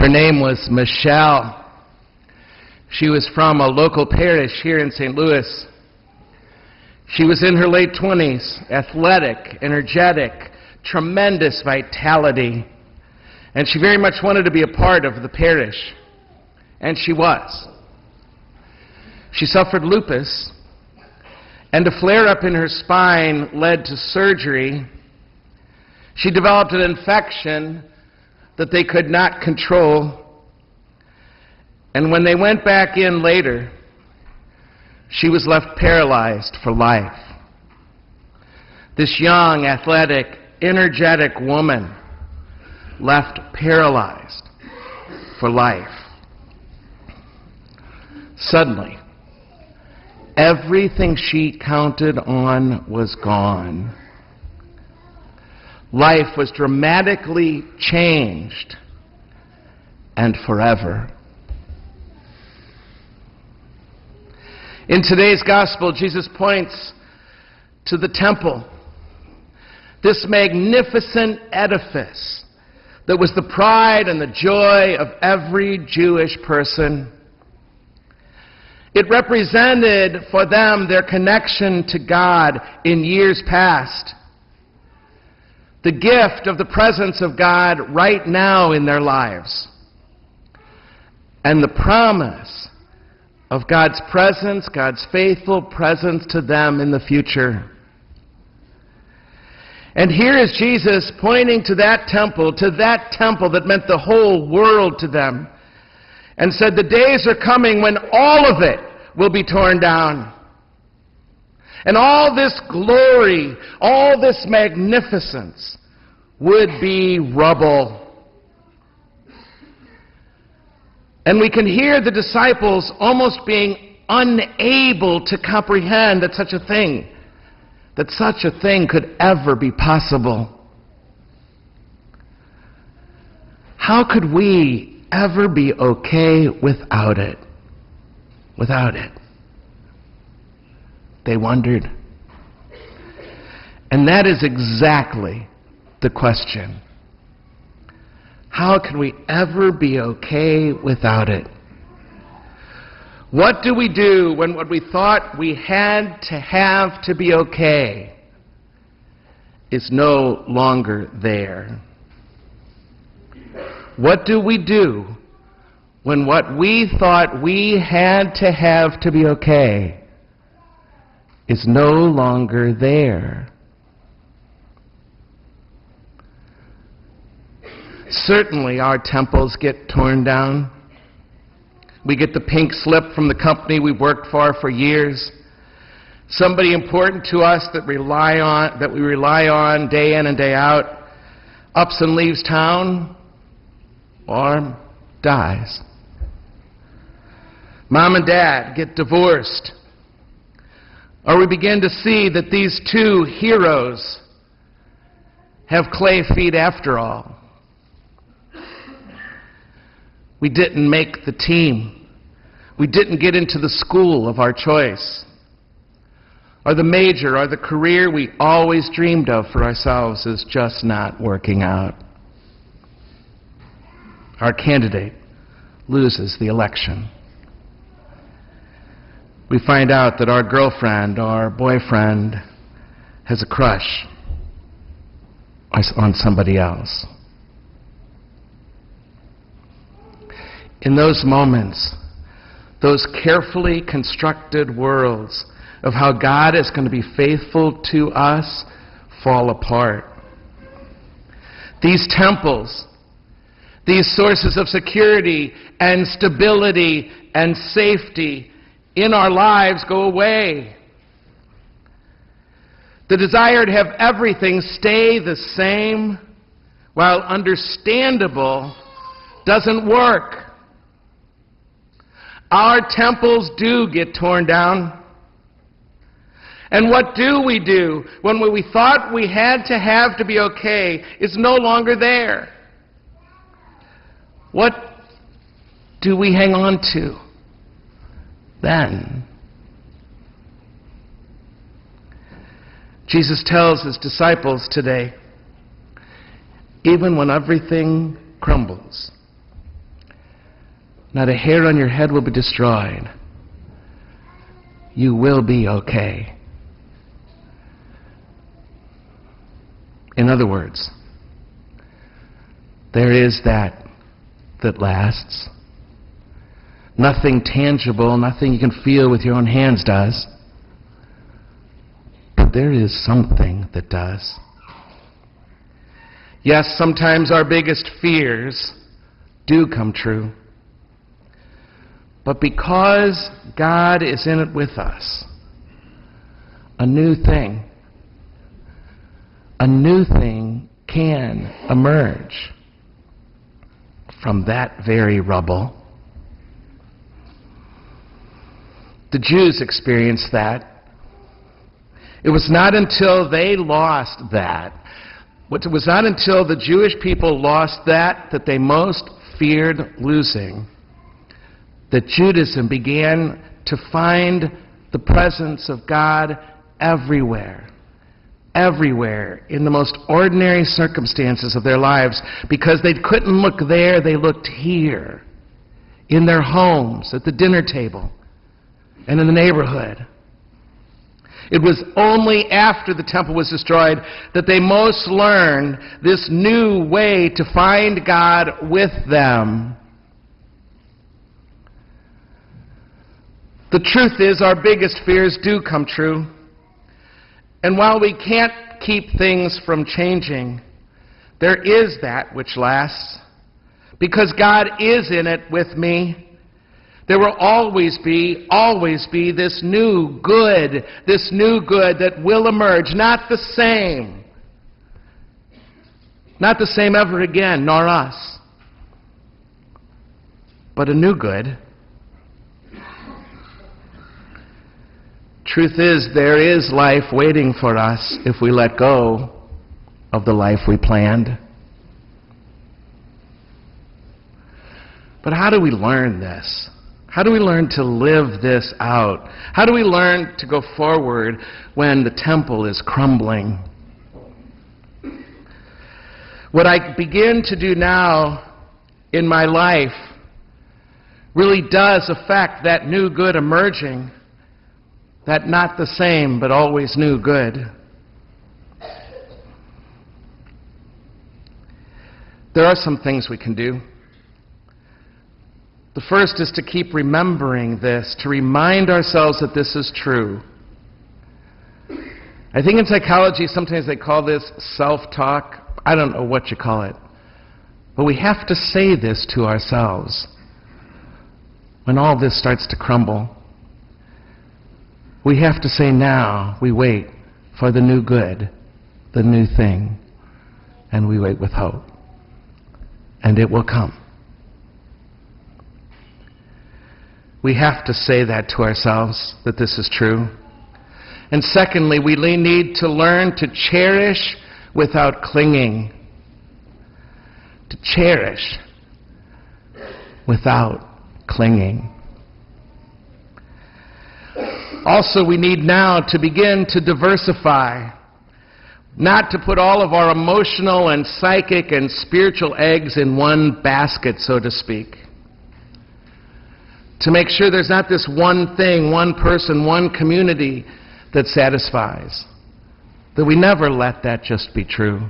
Her name was Michelle. She was from a local parish here in St. Louis. She was in her late 20s, athletic, energetic, tremendous vitality, and she very much wanted to be a part of the parish, and she was. She suffered lupus, and a flare-up in her spine led to surgery. She developed an infection that they could not control. And when they went back in later, she was left paralyzed for life. This young, athletic, energetic woman left paralyzed for life. Suddenly, everything she counted on was gone. Life was dramatically changed and forever. In today's gospel, Jesus points to the temple, this magnificent edifice that was the pride and the joy of every Jewish person. It represented for them their connection to God in years past, the gift of the presence of God right now in their lives, and the promise of God's presence, God's faithful presence to them in the future. And here is Jesus pointing to that temple that meant the whole world to them, and said, the days are coming when all of it will be torn down. And all this glory, all this magnificence would be rubble. And we can hear the disciples almost being unable to comprehend that such a thing could ever be possible. How could we ever be okay without it? Without it? They wondered. And that is exactly the question. How can we ever be okay without it? What do we do when what we thought we had to have to be okay is no longer there? What do we do when what we thought we had to have to be okay is no longer there? Certainly our temples get torn down. We get the pink slip from the company we worked for years. Somebody important to us that we rely on day in and day out, ups and leaves town or dies. Mom and Dad get divorced. Or we begin to see that these two heroes have clay feet after all. We didn't make the team. We didn't get into the school of our choice, or the major, or the career we always dreamed of for ourselves is just not working out. Our candidate loses the election. We find out that our girlfriend or boyfriend has a crush on somebody else. In those moments, those carefully constructed worlds of how God is going to be faithful to us fall apart. These temples, these sources of security and stability and safety in our lives go away. The desire to have everything stay the same, while understandable, doesn't work. Our temples do get torn down. And what do we do when what we thought we had to have to be okay is no longer there? What do we hang on to then? Jesus tells his disciples today, even when everything crumbles, Not a hair on your head will be destroyed. You will be okay. In other words, there is that lasts. Nothing tangible, nothing you can feel with your own hands does. But there is something that does. Yes, sometimes our biggest fears do come true. But because God is in it with us, a new thing can emerge from that very rubble. The Jews experienced that. It was not until they lost that, it was not until the Jewish people lost that they most feared losing, that Judaism began to find the presence of God everywhere. Everywhere, in the most ordinary circumstances of their lives, because they couldn't look there, they looked here, in their homes, at the dinner table, and in the neighborhood. It was only after the temple was destroyed that they most learned this new way to find God with them. The truth is, our biggest fears do come true. And while we can't keep things from changing, there is that which lasts. Because God is in it with me, there will always be this new good that will emerge. Not the same ever again, nor us, but a new good. Truth is, there is life waiting for us if we let go of the life we planned. But how do we learn this? How do we learn to live this out? How do we learn to go forward when the temple is crumbling? What I begin to do now in my life really does affect that new good emerging. That not the same, but always new good. There are some things we can do. The first is to keep remembering this, to remind ourselves that this is true. I think in psychology sometimes they call this self-talk. I don't know what you call it. But we have to say this to ourselves when all this starts to crumble. We have to say now, we wait for the new good, the new thing, and we wait with hope. And it will come. We have to say that to ourselves, that this is true. And secondly, we need to learn to cherish without clinging. To cherish without clinging. Also, we need now to begin to diversify, not to put all of our emotional and psychic and spiritual eggs in one basket, so to speak. To make sure there's not this one thing, one person, one community that satisfies. That we never let that just be true.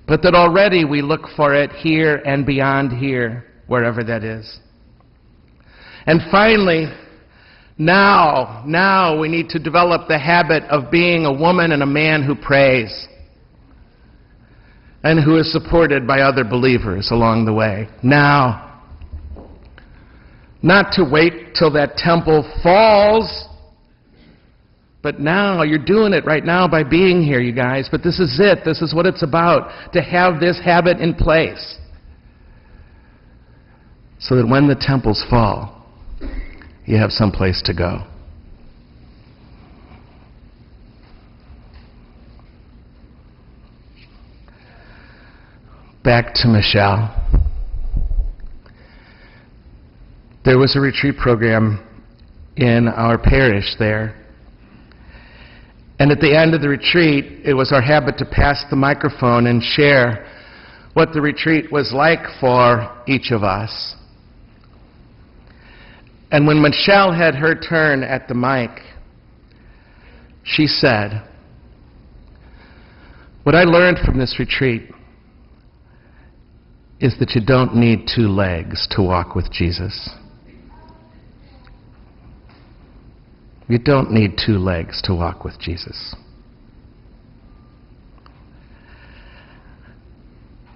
But that already we look for it here and beyond here, wherever that is. And finally, now we need to develop the habit of being a woman and a man who prays and who is supported by other believers along the way. Now, not to wait till that temple falls, but now you're doing it right now by being here, you guys. But this is it. This is what it's about, to have this habit in place so that when the temples fall, you have some place to go. Back to Michelle. There was a retreat program in our parish there. And at the end of the retreat, it was our habit to pass the microphone and share what the retreat was like for each of us. And when Michelle had her turn at the mic, she said, "What I learned from this retreat is that you don't need two legs to walk with Jesus. You don't need two legs to walk with Jesus."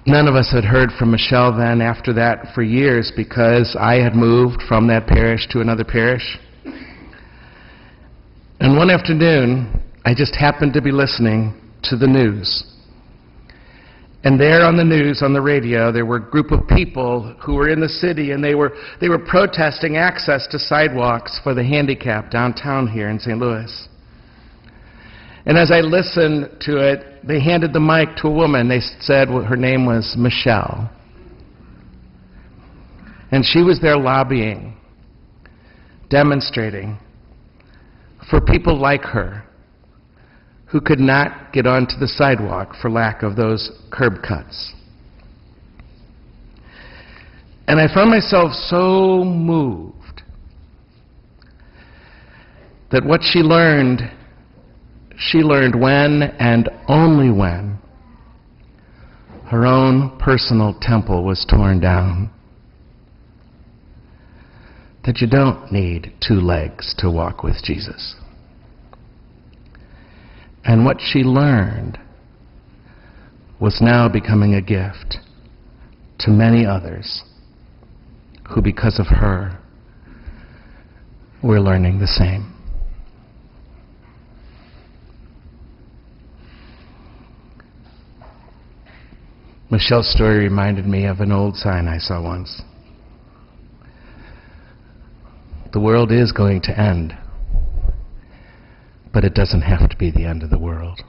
None of us had heard from Michelle then after that for years, because I had moved from that parish to another parish. And one afternoon, I just happened to be listening to the news. And there on the news, on the radio, there were a group of people who were in the city, and they were protesting access to sidewalks for the handicapped downtown here in St. Louis. And as I listened to it, they handed the mic to a woman. They said her name was Michelle. And she was there lobbying, demonstrating for people like her who could not get onto the sidewalk for lack of those curb cuts. And I found myself so moved that what she learned when and only when her own personal temple was torn down. That you don't need two legs to walk with Jesus. And what she learned was now becoming a gift to many others who, because of her, were learning the same. Michelle's story reminded me of an old sign I saw once. The world is going to end, but it doesn't have to be the end of the world.